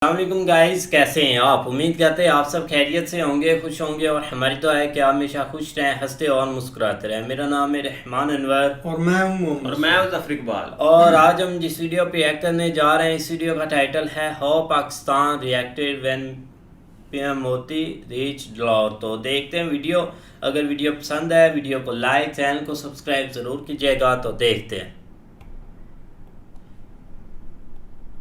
अस्सलाम गाइस, कैसे हैं आप? उम्मीद करते हैं आप सब खैरियत से होंगे, खुश होंगे और हमारी दुआ है कि आप हमेशा खुश रहें, हंसते और मुस्कुराते रहें। मेरा नाम है रहमान अनवर और मैं हूँ और मोहम्मद मैं सैफ। हूं जफर इकबाल। और आज हम जिस वीडियो पे एक्ट करने जा रहे हैं, इस वीडियो का टाइटल है how Pakistan reacted when PM Modi reach Lahore. तो देखते हैं वीडियो। अगर वीडियो पसंद है वीडियो को लाइक, चैनल को सब्सक्राइब ज़रूर कीजिएगा। तो देखते हैं।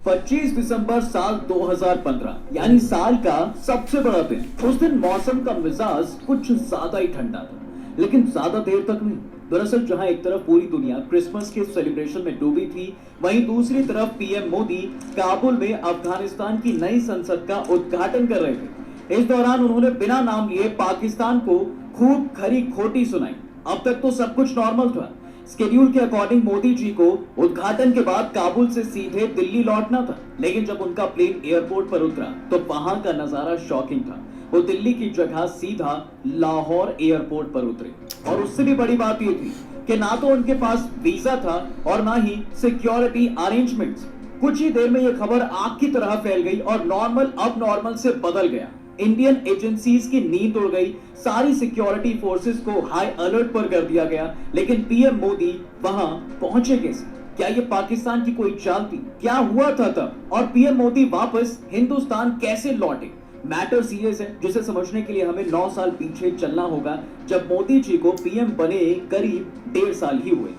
25 दिसंबर साल 2015 यानी साल का सबसे बड़ा दिन। उस दिन मौसम का मिजाज कुछ ज्यादा ही ठंडा था, लेकिन ज्यादा देर तक नहीं। दरअसल जहां एक तरफ पूरी दुनिया क्रिसमस के सेलिब्रेशन में डूबी थी, वहीं दूसरी तरफ पीएम मोदी काबुल में अफगानिस्तान की नई संसद का उद्घाटन कर रहे थे। इस दौरान उन्होंने बिना नाम लिए पाकिस्तान को खूब खरी खोटी सुनाई। अब तक तो सब कुछ नॉर्मल था। स्केड्यूल के अकॉर्डिंग मोदी जी को उद्घाटन के बाद काबुल से सीधे दिल्ली लौटना था, लेकिन जब उनका प्लेन एयरपोर्ट पर उतरा तो वहां का नजारा शॉकिंग था। वो दिल्ली की जगह सीधा लाहौर एयरपोर्ट पर उतरे, और उससे भी बड़ी बात ये थी कि ना तो उनके पास वीजा था और ना ही सिक्योरिटी अरेंजमेंट्स। कुछ ही देर में यह खबर आग की तरह फैल गई और नॉर्मल अब नॉर्मल से बदल गया। इंडियन एजेंसीज की नींद उड़ गई, सारी सिक्योरिटी फोर्सेस को हाई अलर्ट पर कर दिया गया। लेकिन पीएम मोदी वहां पहुंचे कैसे? क्या ये पाकिस्तान की कोई चाल थी? क्या हुआ था तब? और पीएम मोदी वापस हिंदुस्तान कैसे लौटे? मैटर सीरियस है, जिसे समझने के लिए हमें 9 साल पीछे चलना होगा, जब मोदी जी को पीएम बने करीब 1.5 साल ही हुए।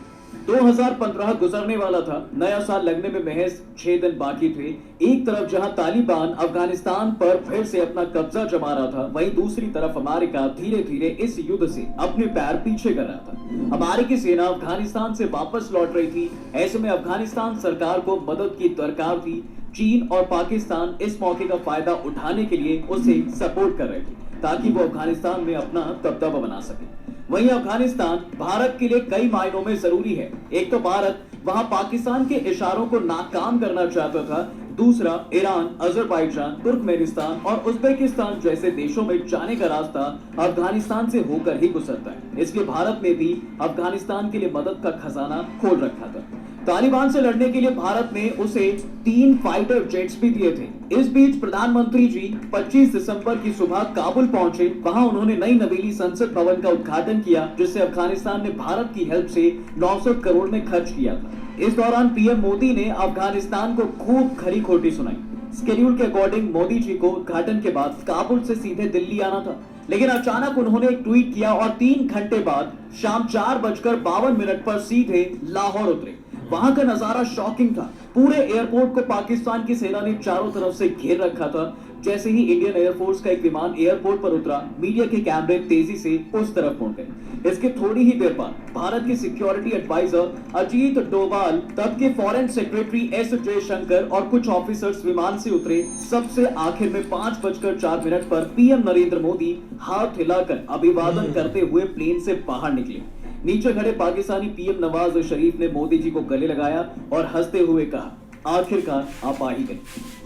2015 गुजरने वाला था, नया साल लगने में महज 6 दिन बाकी थे। एक तरफ जहां तालिबान अफगानिस्तान पर फिर से अपना कब्जा जमा रहा था, वहीं दूसरी तरफ अमेरिका धीरे धीरे इस युद्ध से अपने पैर पीछे कर रहा था। अमेरिकी सेना अफगानिस्तान से वापस लौट रही थी। ऐसे में अफगानिस्तान सरकार को मदद की दरकार थी। चीन और पाकिस्तान इस मौके का फायदा उठाने के लिए उसे सपोर्ट कर रहे थे, ताकि वो अफगानिस्तान में अपना दबदबा बना सके। वहीं अफगानिस्तान भारत के लिए कई मायनों में जरूरी है। एक तो भारत वहां पाकिस्तान के इशारों को नाकाम करना चाहता था, दूसरा ईरान, अजरबैजान, तुर्कमेनिस्तान और उज्बेकिस्तान जैसे देशों में जाने का रास्ता अफगानिस्तान से होकर ही गुजरता है। इसलिए भारत ने भी अफगानिस्तान के लिए मदद का खजाना खोल रखा था। तालिबान से लड़ने के लिए भारत ने उसे 3 फाइटर जेट्स भी दिए थे। इस बीच प्रधानमंत्री जी 25 दिसंबर की सुबह काबुल पहुंचे। वहां उन्होंने नई नवेली संसद भवन का उद्घाटन किया, जिसे अफगानिस्तान ने भारत की हेल्प से 900 करोड़ में खर्च किया था। इस दौरान पीएम मोदी ने अफगानिस्तान को खूब खरी खोटी सुनाई। स्केड्यूल के अकॉर्डिंग मोदी जी को उद्घाटन के बाद काबुल से सीधे दिल्ली आना था, लेकिन अचानक उन्होंने एक ट्वीट किया और 3 घंटे बाद शाम 4:52 पर सीधे लाहौर उतरे। वहां का नजारा शॉकिंग था। पूरे एयरपोर्ट को पाकिस्तान की सेना ने चारों तरफ से घेर रखा था। जैसे ही इंडियन एयरफोर्स का एक विमान एयरपोर्ट पर उतरा, मीडिया के कैमरे तेजी से उस तरफ पहुंच गए। इसके थोड़ी ही देर बाद भारत के सिक्योरिटी एडवाइजर अजीत डोभाल, तब के फॉरेन सेक्रेटरी एस जयशंकर और कुछ ऑफिसर्स विमान से उतरे। सबसे आखिर में 5:04 पर पीएम नरेंद्र मोदी हाथ हिलाकर अभिवादन करते हुए प्लेन से बाहर निकले। नीचे खड़े पाकिस्तानी पीएम नवाज शरीफ ने मोदी जी को गले लगाया और हंसते हुए कहा, आखिरकार आप आ ही गए।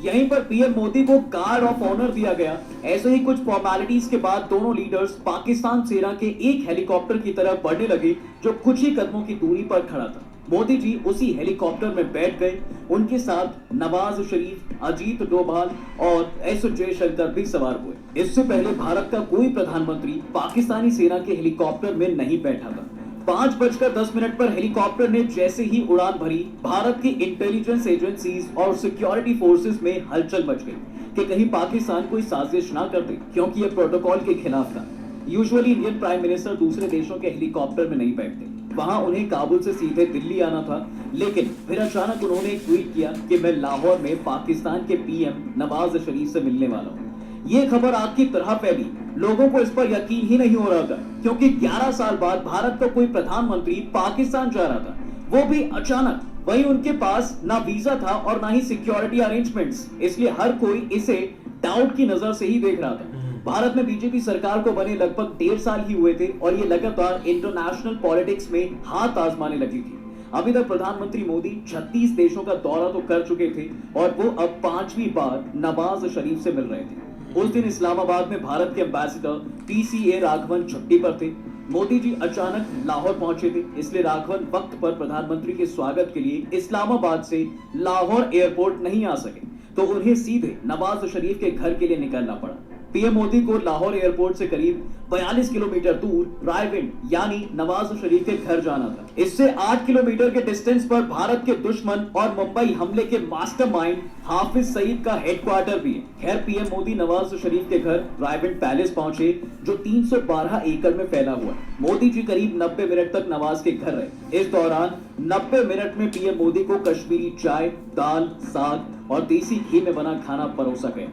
यहीं पर पीएम मोदी को गार्ड ऑफ ऑनर दिया गया। ऐसे ही कुछ फॉर्मेलिटीज के बाद दोनों लीडर्स पाकिस्तान सेना के एक हेलीकॉप्टर की तरफ बढ़ने लगे, जो कुछ ही कदमों की दूरी पर खड़ा था। मोदी जी उसी हेलीकॉप्टर में बैठ गए। उनके साथ नवाज शरीफ, अजीत डोभाल और एस जयशंकर भी सवार हुए। इससे पहले भारत का कोई प्रधानमंत्री पाकिस्तानी सेना के हेलीकॉप्टर में नहीं बैठा था। 5:10 पर हेलीकॉप्टर ने जैसे ही उड़ान भरी, भारत की इंटेलिजेंस एजेंसीज और सिक्योरिटी फोर्सेस में हलचल मच गई कि कहीं पाकिस्तान कोई साजिश ना कर दे, क्योंकि यह प्रोटोकॉल के खिलाफ था। यूजुअली इंडियन प्राइम मिनिस्टर दूसरे देशों के हेलीकॉप्टर में नहीं बैठते, वहां उन्हें काबुल से सीधे दिल्ली आना था। लेकिन फिर अचानक उन्होंने एक ट्वीट किया कि मैं लाहौर में पाकिस्तान के पीएम नवाज शरीफ से मिलने वाला हूं। ये खबर आग की तरह फैली। लोगों को इस पर यकीन ही नहीं हो रहा था, क्योंकि 11 साल बाद भारत का कोई प्रधानमंत्री पाकिस्तान जा रहा था, वो भी अचानक। वहीं उनके पास ना वीजा था और ना ही सिक्योरिटी अरेंजमेंट्स, इसलिए हर कोई इसे डाउट की नजर से ही देख रहा था। भारत में बीजेपी सरकार को बने लगभग 1.5 साल ही हुए थे और ये लगातार इंटरनेशनल पॉलिटिक्स में हाथ आजमाने लगी थी। अभी तक प्रधानमंत्री मोदी 36 देशों का दौरा तो कर चुके थे और वो अब 5वीं बार नवाज शरीफ से मिल रहे थे। उस दिन इस्लामाबाद में भारत के एम्बेसडर पीसीए राघवन छुट्टी पर थे। मोदी जी अचानक लाहौर पहुंचे थे, इसलिए राघवन वक्त पर प्रधानमंत्री के स्वागत के लिए इस्लामाबाद से लाहौर एयरपोर्ट नहीं आ सके। तो उन्हें सीधे नवाज शरीफ के घर के लिए निकलना पड़ा। पीएम मोदी को लाहौर एयरपोर्ट से करीब 42 किलोमीटर दूर रायविंड यानी नवाज शरीफ के घर जाना था। इससे 8 किलोमीटर के डिस्टेंस पर भारत के दुश्मन और मुंबई हमले के मास्टरमाइंड हाफिज सईद का हेडक्वार्टर भी है। खैर, पीएम मोदी नवाज शरीफ के घर रायविंड पैलेस पहुंचे, जो 312 एकड़ में फैला हुआ है। मोदी जी करीब 90 मिनट तक नवाज के घर रहे। इस दौरान 90 मिनट में पीएम मोदी को कश्मीरी चाय, दाल, साग और देसी घी में बना खाना परोसा गया।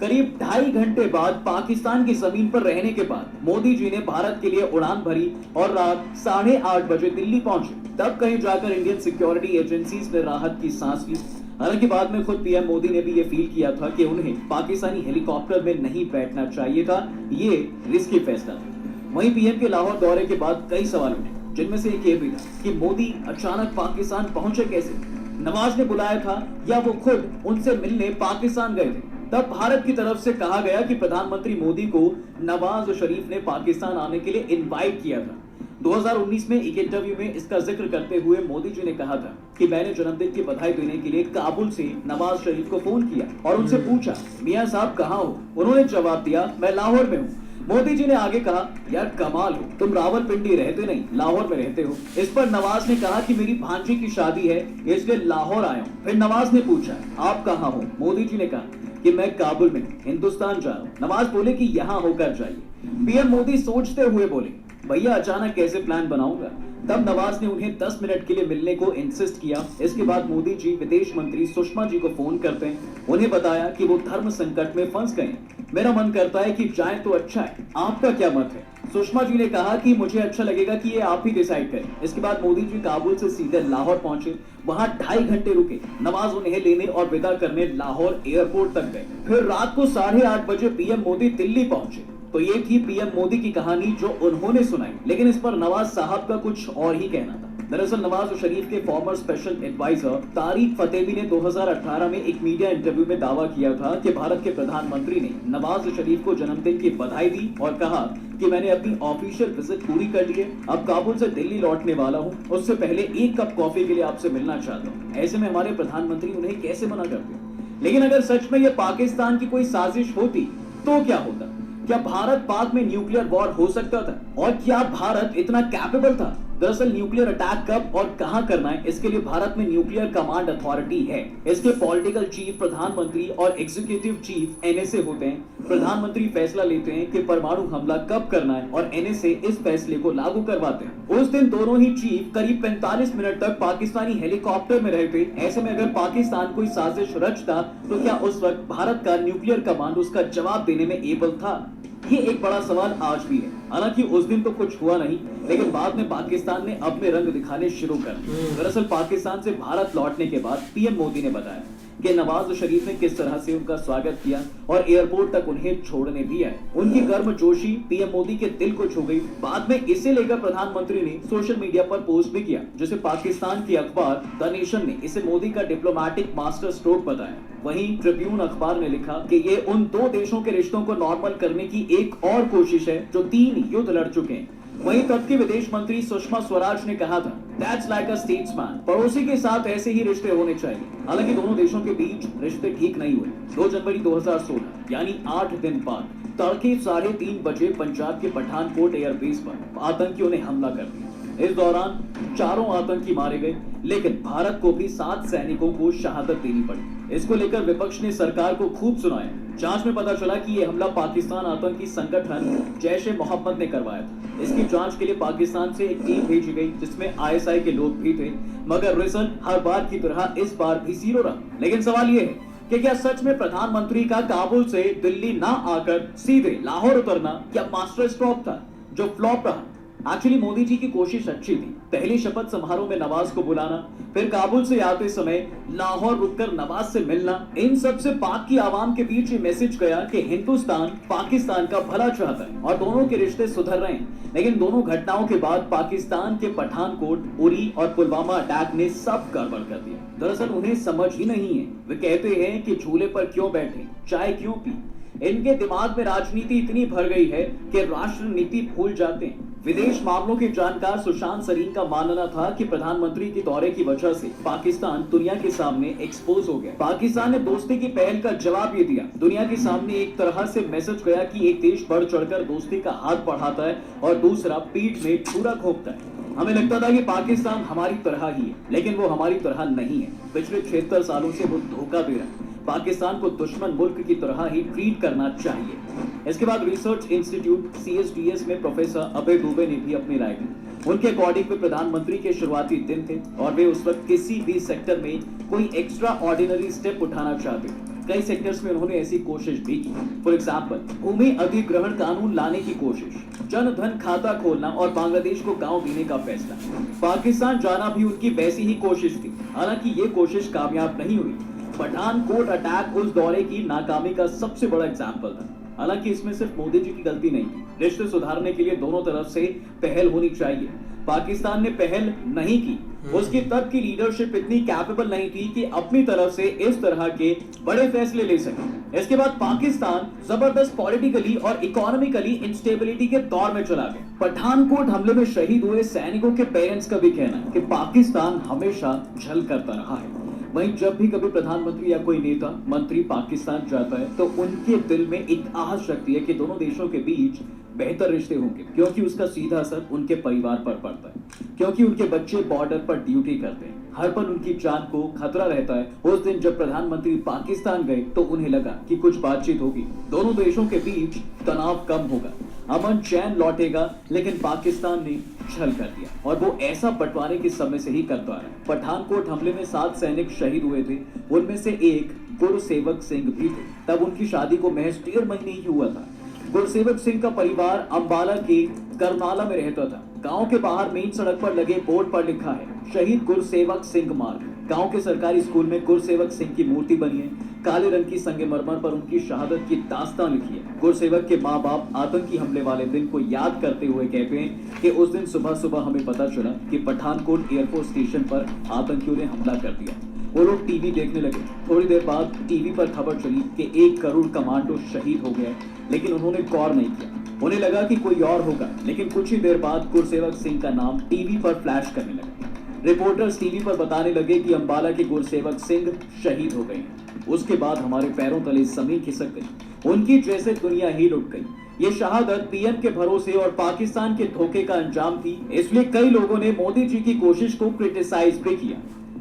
करीब 2.5 घंटे बाद पाकिस्तान की जमीन पर रहने के बाद मोदी जी ने भारत के लिए उड़ान भरी और रात 8:30 बजे दिल्ली पहुंचे। तब कहीं जाकर इंडियन सिक्योरिटी एजेंसीज ने राहत की सांस ली। हालांकि बाद में खुद पीएम मोदी ने भी ये फील किया था कि उन्हें पाकिस्तानी हेलीकॉप्टर में नहीं बैठना चाहिए था, ये रिस्की फैसला था। वहीं पीएम के लाहौर दौरे के बाद कई सवाल उठे, जिनमें से एक ये भी था कि मोदी अचानक पाकिस्तान पहुंचे कैसे? नवाज ने बुलाया था या वो खुद उनसे मिलने पाकिस्तान गए थे? तब भारत की तरफ से कहा गया कि प्रधानमंत्री मोदी को नवाज शरीफ ने पाकिस्तान आने के लिए इनवाइट किया था। 2019 में एक इंटरव्यू में इसका जिक्र करते हुए मोदी जी ने कहा था कि मैंने जन्मदिन की बधाई देने के लिए काबुल से नवाज शरीफ को फोन किया और उनसे पूछा, मियां साहब कहाँ हो? उन्होंने जवाब दिया, मैं लाहौर में हूँ। मोदी जी ने आगे कहा, यार कमाल हो, तुम रावलपिंडी रहते नहीं, लाहौर में रहते हो। इस पर नवाज ने कहा कि मेरी भांजी की शादी है, इसलिए लाहौर आया हूँ। फिर नवाज ने पूछा, आप कहाँ हो? मोदी जी ने कहा कि मैं काबुल में हिंदुस्तान जा रहा हूँ। नवाज बोले कि यहाँ होकर जाइए। पीएम मोदी सोचते हुए बोले, भैया अचानक कैसे प्लान बनाऊंगा? तब नवाज ने उन्हें 10 मिनट के लिए मिलने को इंसिस्ट किया। इसके बाद मोदी जी विदेश मंत्री सुषमा जी को फोन करते हैं, उन्हें बताया कि वो धर्म संकट में फंस गए। मेरा मन करता है कि जाए तो अच्छा है, आपका क्या मत है? सुषमा जी ने कहा कि मुझे अच्छा लगेगा कि ये आप ही डिसाइड करें। इसके बाद मोदी जी काबुल से सीधे लाहौर पहुंचे। वहां 2.5 घंटे रुके। नवाज उन्हें लेने और विदा करने लाहौर एयरपोर्ट तक गए। फिर रात को 8:30 बजे पीएम मोदी दिल्ली पहुंचे। तो ये थी पीएम मोदी की कहानी जो उन्होंने सुनाई, लेकिन इस पर नवाज साहब का कुछ और ही कहना था। दरअसल नवाज शरीफ के फॉर्मर स्पेशल एडवाइजर तारिक फतेमी ने 2018 में एक मीडिया इंटरव्यू में दावा किया था कि भारत के प्रधानमंत्री ने नवाज शरीफ को जन्मदिन की बधाई दी और कहा कि मैंने अपनी ऑफिशियल विजिट पूरी कर ली है, अब काबुल से दिल्ली लौटने वाला हूँ, उससे पहले 1 कप कॉफी के लिए आपसे मिलना चाहता हूँ। ऐसे में हमारे प्रधानमंत्री उन्हें कैसे मना करते? लेकिन अगर सच में यह पाकिस्तान की कोई साजिश होती तो क्या होता? क्या भारत पाक में न्यूक्लियर वॉर हो सकता था? और क्या भारत इतना कैपेबल था? दरअसल न्यूक्लियर अटैक कब और कहां करना है, इसके लिए भारत में न्यूक्लियर कमांड अथॉरिटी है। इसके पॉलिटिकल चीफ प्रधानमंत्री और एग्जीक्यूटिव चीफ एनएसए होते हैं। प्रधानमंत्री फैसला लेते हैं कि परमाणु हमला कब करना है और एनएसए इस फैसले को लागू करवाते हैं। उस दिन दोनों ही चीफ करीब 45 मिनट तक पाकिस्तानी हेलीकॉप्टर में रहते। ऐसे में अगर पाकिस्तान कोई साजिश रचता तो क्या उस वक्त भारत का न्यूक्लियर कमांड उसका जवाब देने में एबल था? ये एक बड़ा सवाल आज भी है। हालांकि उस दिन तो कुछ हुआ नहीं, लेकिन बाद में पाकिस्तान ने अपने रंग दिखाने शुरू कर दिए। दरअसल पाकिस्तान से भारत लौटने के बाद पीएम मोदी ने बताया कि नवाज शरीफ ने किस तरह से उनका स्वागत किया और एयरपोर्ट तक उन्हें छोड़ने भी आए। उनकी गर्मजोशी पीएम मोदी के दिल को छू गई। बाद में इसे लेकर प्रधानमंत्री ने सोशल मीडिया पर पोस्ट भी किया, जिसे पाकिस्तान की अखबार द नेशन ने इसे मोदी का डिप्लोमेटिक मास्टर स्ट्रोक बताया। वहीं ट्रिब्यून अखबार ने लिखा कि ये उन 2 देशों के रिश्तों को नॉर्मल करने की एक और कोशिश है जो 3 युद्ध लड़ चुके हैं। वहीं तब की विदेश मंत्री सुषमा स्वराज ने कहा था, दैट्स लाइक अ स्टेट्समैन, पड़ोसी के साथ ऐसे ही रिश्ते होने चाहिए। हालांकि दोनों देशों के बीच रिश्ते ठीक नहीं हुए। 2 जनवरी 2016 यानी 8 दिन बाद तड़के 3:30 बजे पंजाब के पठानकोट एयरबेस पर आतंकियों ने हमला कर दिया। इस दौरान 4 आतंकी मारे गए, लेकिन भारत को भी 7 सैनिकों को शहादत देनी पड़ी। इसको लेकर विपक्ष ने सरकार को खूब सुनाया। जांच में पता चला कि यह हमला पाकिस्तान आतंकी संगठन जैश-ए-मोहम्मद ने करवाया था। इसकी जांच के लिए पाकिस्तान से एक टीम भेजी गई, जिसमें आईएसआई के लोग भी थे, मगर रिजल्ट हर बार की तरह इस बार भी 0 रहा। लेकिन सवाल यह है कि क्या सच में प्रधानमंत्री का काबुल से दिल्ली ना आकर सीधे लाहौर उतरना क्या मास्टर स्ट्रोक था जो फ्लॉप रहा? एक्चुअली मोदी जी की कोशिश अच्छी थी। पहले शपथ समारोह में नवाज को बुलाना, फिर काबुल से आते समय लाहौर रुककर नवाज से मिलना, इन सब से पाक की आवाम के बीच ये मैसेज गया कि हिंदुस्तान पाकिस्तान का भला चाहता है और दोनों के रिश्ते सुधर रहे हैं। लेकिन दोनों घटनाओं के बाद पाकिस्तान के पठानकोट, उरी और पुलवामा अटैक ने सब गड़बड़ कर दिया। दरअसल उन्हें समझ ही नहीं है। वे कहते हैं कि झूले पर क्यों बैठे, चाय क्यों पी, इनके दिमाग में राजनीति इतनी भर गई है कि राष्ट्र नीति भूल जाते हैं। विदेश मामलों के जानकार सुशांत सरीन का मानना था कि प्रधानमंत्री के दौरे की वजह से पाकिस्तान दुनिया के सामने एक्सपोज हो गया। पाकिस्तान ने दोस्ती की पहल का जवाब ये दिया। दुनिया के सामने एक तरह से मैसेज गया कि एक देश बढ़ चढ़कर दोस्ती का हाथ बढ़ाता है और दूसरा पीठ में छुरा घोंपता है। हमें लगता था कि पाकिस्तान हमारी तरह ही है, लेकिन वो हमारी तरह नहीं है। पिछले 76 सालों से वो धोखा दे रहा है। पाकिस्तान को दुश्मन मुल्क की तरह ही ट्रीट करना चाहिए। इसके बाद रिसर्च इंस्टीट्यूट CSDS में प्रोफेसर अभय दुबे ने भी अपनी राय दी। उनके अकॉर्डिंग वे प्रधानमंत्री के शुरुआती दिन थे और वे उस वक्त किसी भी सेक्टर में कोई एक्स्ट्रा ऑर्डिनरी स्टेप उठाना चाहते थे। कई सेक्टर्स में उन्होंने ऐसी कोशिश भी की। फॉर एग्जाम्पल, भूमि अधिग्रहण कानून लाने की कोशिश, जन धन खाता खोलना और बांग्लादेश को गांव देने का फैसला। पाकिस्तान जाना भी उनकी वैसी ही कोशिश थी। हालांकि ये कोशिश कामयाब नहीं हुई। पठानकोट अटैक उस दौरे की नाकामी का सबसे बड़ा एग्जाम्पल था। हालांकि इसमें सिर्फ मोदी जी की गलती नहीं थी। रिश्ते सुधारने के लिए दोनों तरफ से पहल होनी चाहिए। पाकिस्तान ने पहल नहीं की। उसकी तब की लीडरशिप इतनी कैपेबल नहीं थी कि अपनी तरफ से इस तरह के बड़े फैसले ले सके। इसके बाद पाकिस्तान जबरदस्त पॉलिटिकली और इकोनॉमिकली इंस्टेबिलिटी के दौर में चला गया। पठानकोट हमले में शहीद हुए सैनिकों के पेरेंट्स का भी कहना है कि पाकिस्तान हमेशा झल करता रहा है। वहीं जब भी कभी प्रधानमंत्री या कोई नेता मंत्री पाकिस्तान जाता है तो उनके दिल में एक आह शक्ति है कि दोनों देशों के बीच बेहतर रिश्ते होंगे, क्योंकि उसका सीधा असर उनके परिवार पर पड़ता है, क्योंकि उनके बच्चे बॉर्डर पर ड्यूटी करते हैं। हर पल उनकी जान को खतरा रहता है। उस दिन जब प्रधानमंत्री पाकिस्तान गए तो उन्हें लगा कि कुछ बातचीत होगी, दोनों देशों के बीच तनाव कम होगा, अमन चैन लौटेगा। लेकिन पाकिस्तान ने छल कर दिया और वो ऐसा बंटवारे के समय से ही करता है। पठानकोट हमले में 7 सैनिक शहीद हुए थे। उनमें से एक गुरसेवक सिंह भी थे। तब उनकी शादी को महज 1.5 महीने ही हुआ था। गुरसेवक सिंह का परिवार अंबाला के करनाला में रहता था। गांव के बाहर मेन सड़क पर लगे बोर्ड पर लिखा है शहीद गुरसेवक सिंह मार्ग। गांव के सरकारी स्कूल में गुरसेवक सिंह की मूर्ति बनी है। काले रंग की संगमरमर पर उनकी शहादत की दास्तान लिखी है। गुरसेवक के माँ बाप आतंकी हमले वाले दिन को याद करते हुए कहते हैं कि उस दिन सुबह सुबह हमें पता चला कि पठानकोट एयरफोर्स स्टेशन पर आतंकियों ने हमला कर दिया। वो लोग टीवी देखने लगे। थोड़ी देर बाद टीवी पर खबर चली कि 1 करोड़ कमांडो शहीद हो गए, लेकिन उन्होंने गौर नहीं किया। उन्हें लगा कि कोई और होगा, लेकिन कुछ ही देर बाद गुरसेवक सिंह का नाम टीवी पर फ्लैश करने लगा। रिपोर्टर्स टीवी पर बताने लगे कि अंबाला के गुरसेवक सिंह शहीद हो गए। उसके बाद हमारे पैरों तले जमीन खिसक गई। उनकी जैसे दुनिया ही लुट गई। ये शहादत पीएम के भरोसे और पाकिस्तान के धोखे का अंजाम थी। इसलिए कई लोगों ने मोदी जी की कोशिश को क्रिटिसाइज भी किया।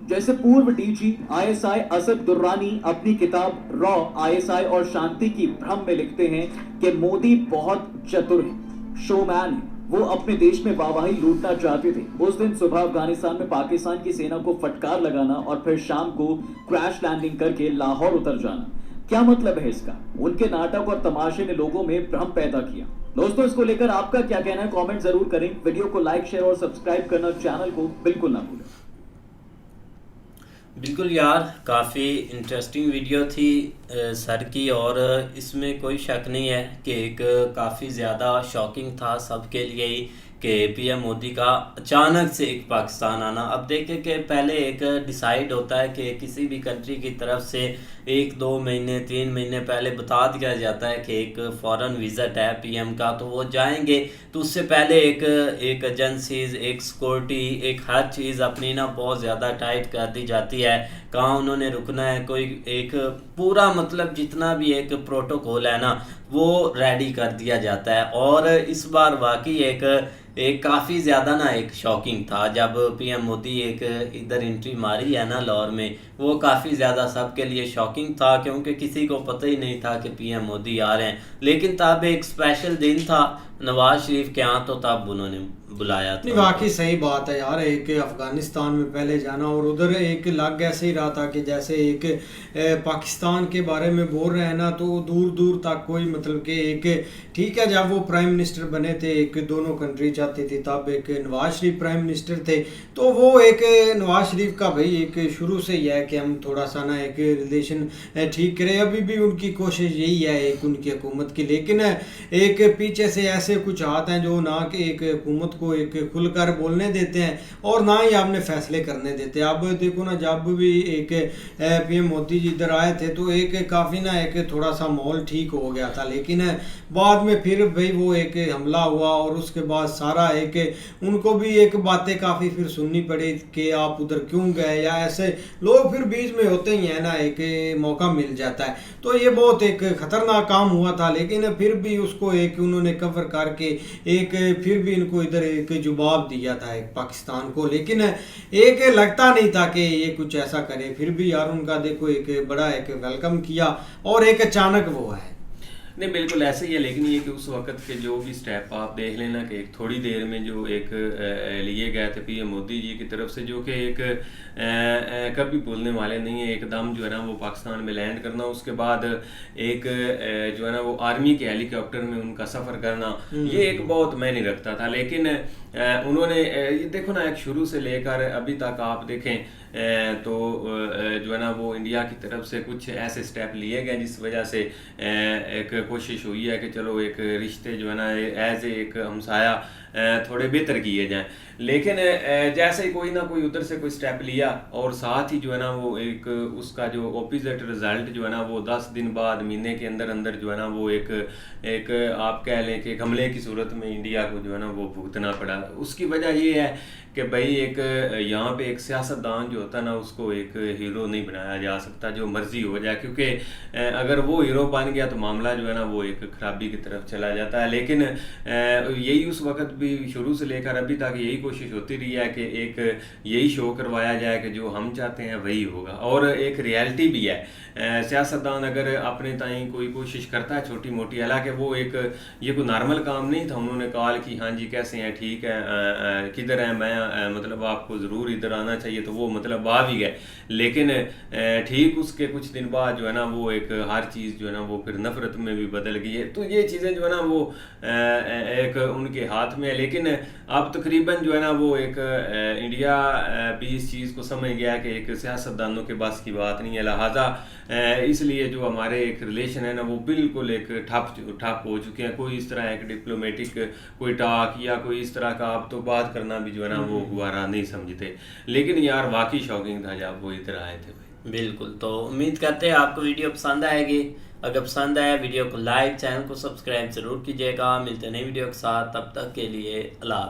जैसे पूर्व DG ISI असद दुर्रानी अपनी किताब रॉ ISI और शांति की भ्रम में लिखते हैं कि मोदी बहुत चतुर है, शोमैन है। वो अपने देश में वाहवाही लूटना चाहते थे। उस दिन सुबह अफगानिस्तान में पाकिस्तान की सेना को फटकार लगाना और फिर शाम को क्रैश लैंडिंग करके लाहौर उतर जाना। क्या मतलब है इसका? उनके नाटक और तमाशे ने लोगों में भ्रम पैदा किया। दोस्तों, इसको लेकर आपका क्या कहना है? कमेंट जरूर करें। वीडियो को लाइक, शेयर और सब्सक्राइब करना चैनल को बिल्कुल ना भूलें। बिल्कुल यार, काफ़ी इंटरेस्टिंग वीडियो थी सर की, और इसमें कोई शक नहीं है कि एक काफ़ी ज़्यादा शॉकिंग था सबके लिए ही कि PM मोदी का अचानक से एक पाकिस्तान आना। अब देखें कि पहले एक डिसाइड होता है कि किसी भी कंट्री की तरफ से 1-2 महीने 3 महीने पहले बता दिया जाता है कि एक फॉरेन विज़िट है PM का, तो वो जाएंगे। तो उससे पहले एक एजेंसीज, एक सिक्योरिटी, एक हर चीज़ अपनी ना बहुत ज़्यादा टाइट कर दी जाती है। कहाँ उन्होंने रुकना है, कोई एक पूरा मतलब जितना भी एक प्रोटोकॉल है ना वो रेडी कर दिया जाता है। और इस बार वाकई एक काफ़ी ज़्यादा ना एक शॉकिंग था जब PM मोदी एक इधर एंट्री मारी है ना लाहौर में। वो काफ़ी ज़्यादा सबके लिए शॉकिंग था, क्योंकि किसी को पता ही नहीं था कि PM मोदी आ रहे हैं। लेकिन तब एक स्पेशल दिन था नवाज शरीफ के यहाँ, तो तब उन्होंने बुलाया था। वाकई सही बात है यार। एक अफगानिस्तान में पहले जाना और उधर एक लग ऐसे ही रहा था कि जैसे एक पाकिस्तान के बारे में बोल रहे हैं ना, तो दूर दूर तक कोई मतलब कि एक ठीक है, जब वो प्राइम मिनिस्टर बने थे, एक दोनों कंट्री चाहती थी, तब एक नवाज शरीफ प्राइम मिनिस्टर थे, तो वो एक नवाज शरीफ का भाई एक शुरू से ही है कि हम थोड़ा सा ना एक रिलेशन ठीक करें। अभी भी उनकी कोशिश यही है एक उनकी हुकूमत की, लेकिन एक पीछे से ऐसे कुछ हाथ हैं जो ना कि एक हुकूमत हुकूमत को एक खुलकर बोलने देते हैं और ना ही अपने फैसले करने देते। अब देखो ना, जब भी एक पीएम मोदी जी इधर आए थे तो एक काफ़ी ना एक थोड़ा सा माहौल ठीक हो गया था, लेकिन बाद में फिर भाई वो एक हमला हुआ और उसके बाद सारा एक उनको भी एक बातें काफ़ी फिर सुननी पड़ी कि आप उधर क्यों गए, या ऐसे लोग फिर बीच में होते ही हैं ना, एक मौका मिल जाता है। तो ये बहुत एक खतरनाक काम हुआ था, लेकिन फिर भी उसको एक उन्होंने कवर करके एक फिर भी इनको इधर एक जवाब दिया था एक पाकिस्तान को, लेकिन एक लगता नहीं था कि ये कुछ ऐसा करे। फिर भी यार उनका देखो एक बड़ा एक वेलकम किया और एक अचानक वो है। नहीं, बिल्कुल ऐसे ही है। लेकिन ये कि उस वक्त के जो भी स्टेप आप देख लेना कि एक थोड़ी देर में जो एक लिए गए थे पीएम मोदी जी की तरफ से, जो कि एक कभी भूलने वाले नहीं है। एकदम जो है ना वो पाकिस्तान में लैंड करना, उसके बाद एक जो है ना वो आर्मी के हेलीकॉप्टर में उनका सफ़र करना, ये एक बहुत मायने रखता था। लेकिन उन्होंने ये देखो ना, एक शुरू से लेकर अभी तक आप देखें तो जो है ना वो इंडिया की तरफ से कुछ ऐसे स्टेप लिए गए जिस वजह से एक कोशिश हुई है कि चलो एक रिश्ते जो है ना एज एक हमसाया थोड़े बेहतर किए जाएं। लेकिन जैसे ही कोई ना कोई उधर से कोई स्टेप लिया और साथ ही जो है ना वो एक उसका जो ऑपोजिट रिजल्ट जो है ना वो 10 दिन बाद, महीने के अंदर अंदर जो है ना वो एक आप कह लें कि हमले की सूरत में इंडिया को जो है ना वो भुगतना पड़ा। उसकी वजह ये है कि भाई एक यहाँ पे एक सियासतदान जो होता है ना उसको एक हीरो नहीं बनाया जा सकता, जो मर्जी हो जाए, क्योंकि अगर वो हीरो बन गया तो मामला जो है ना वो एक खराबी की तरफ चला जाता है। लेकिन यही उस वक्त भी शुरू से लेकर अभी तक यही कोशिश होती रही है कि एक यही शो करवाया जाए कि जो हम चाहते हैं वही होगा, और एक रियलिटी भी है। सियासतदान अगर अपने ताई कोई कोशिश करता है छोटी मोटी, हालांकि वो एक ये कोई नॉर्मल काम नहीं था। उन्होंने कॉल की, हाँ जी कैसे हैं, ठीक है, किधर हैं, मैं मतलब आपको ज़रूर इधर आना चाहिए, तो वो मतलब आ भी गए। लेकिन ठीक उसके कुछ दिन बाद जो है ना वो एक हर चीज़ जो है ना वो फिर नफरत में भी बदल गई है। तो ये चीज़ें जो है ना वो एक उनके हाथ में है। लेकिन अब तकरीबन जो है ना वो एक इंडिया भी इस चीज़ को समझ गया कि एक सियासतदानों के बस की बात नहीं है, लिहाजा इसलिए जो हमारे एक रिलेशन है ना वो बिल्कुल एक ठप हो चुके हैं। कोई इस तरह एक डिप्लोमेटिक कोई टॉक या कोई इस तरह का अब तो बात करना भी जो है ना वो गुवारा नहीं समझते। लेकिन यार वाकई शॉकिंग था जब वो इधर आए थे भाई। बिल्कुल। तो उम्मीद करते हैं आपको वीडियो पसंद आएगी। अगर पसंद आया वीडियो को लाइक, चैनल को सब्सक्राइब जरूर कीजिएगा। मिलते हैं नई वीडियो के साथ, तब तक के लिए अल्लाह।